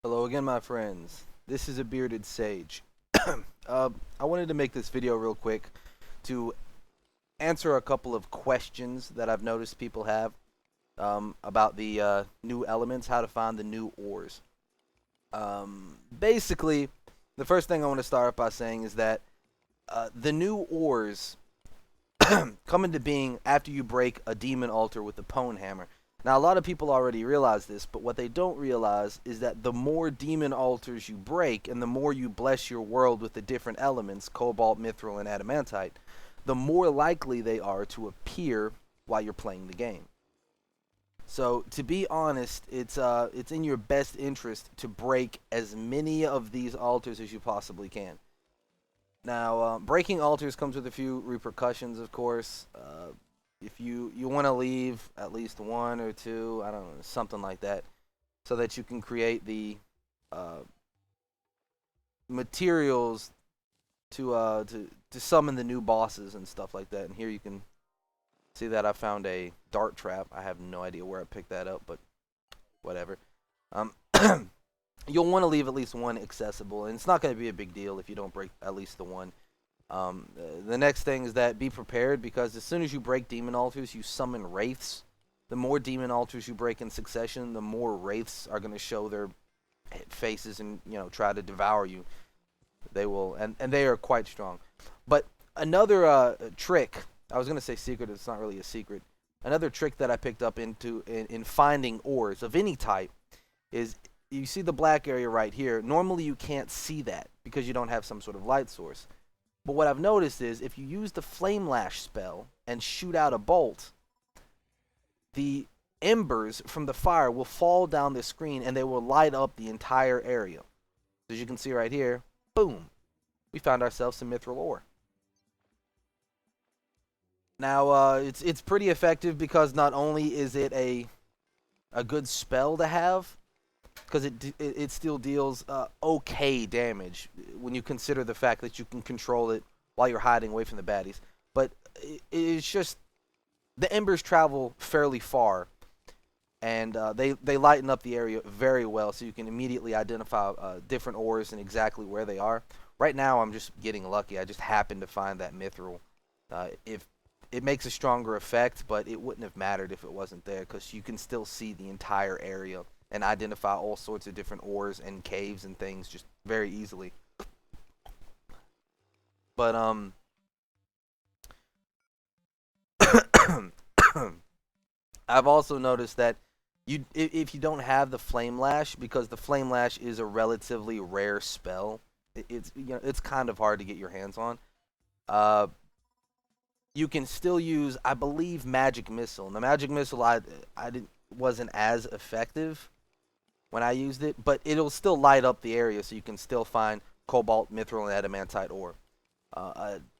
Hello again, my friends. This is ABeardedSage. I wanted to make this video real quick to answer a couple of questions that I've noticed people have about the new elements, how to find the new ores. Basically, the first thing I want to start off by saying is that the new ores come into being after you break a demon altar with the Pwn Hammer. Now, a lot of people already realize this, but what they don't realize is that the more demon altars you break and the more you bless your world with the different elements, Cobalt, Mythril, and Adamantite, the more likely they are to appear while you're playing the game. So, to be honest, it's in your best interest to break as many of these altars as you possibly can. Now, breaking altars comes with a few repercussions, of course. If you want to leave at least one or two, I don't know, something like that, so that you can create the materials to summon the new bosses and stuff like that. And here you can see that I found a dart trap. I have no idea where I picked that up, but whatever. You'll want to leave at least one accessible, and it's not going to be a big deal if you don't break at least the one. The next thing is that be prepared, because as soon as you break demon altars, you summon wraiths. The more demon altars you break in succession, the more wraiths are going to show their faces and try to devour you. They will, and they are quite strong. But another trick, I was going to say secret, it's not really a secret. Another trick that I picked up in finding ores of any type is, you see the black area right here. Normally you can't see that because you don't have some sort of light source. But what I've noticed is if you use the Flame Lash spell and shoot out a bolt, the embers from the fire will fall down the screen and they will light up the entire area. As you can see right here, boom, we found ourselves some Mythril ore. Now, it's pretty effective because not only is it a good spell to have, because it still deals okay damage when you consider the fact that you can control it while you're hiding away from the baddies. But it's just, the embers travel fairly far, and they lighten up the area very well, so you can immediately identify different ores and exactly where they are. Right now, I'm just getting lucky. I just happened to find that Mythril. If it makes a stronger effect, but it wouldn't have mattered if it wasn't there, because you can still see the entire area and identify all sorts of different ores and caves and things just very easily. But I've also noticed that if you don't have the Flame Lash, because the Flame Lash is a relatively rare spell, it's kind of hard to get your hands on. You can still use, I believe, Magic Missile. And the Magic Missile wasn't as effective when I used it, but it'll still light up the area, so you can still find Cobalt, Mythril, and Adamantite ore.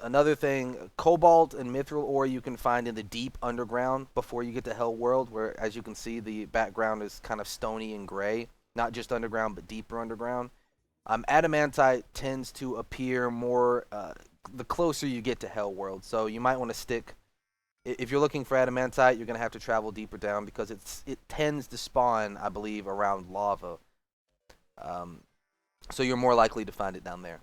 Another thing, Cobalt and Mythril ore you can find in the deep underground before you get to Hell World, where, as you can see, the background is kind of stony and gray. Not just underground, but deeper underground. Adamantite tends to appear more the closer you get to Hell World, so you might want to stick. If you're looking for Adamantite, you're going to have to travel deeper down, because it tends to spawn, I believe, around lava. So you're more likely to find it down there.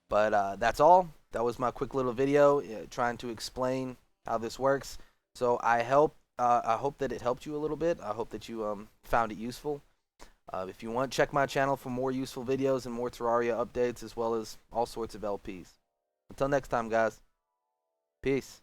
But that's all. That was my quick little video trying to explain how this works. So I hope that it helped you a little bit. I hope that you found it useful. If you want, check my channel for more useful videos and more Terraria updates, as well as all sorts of LPs. Until next time, guys. Peace.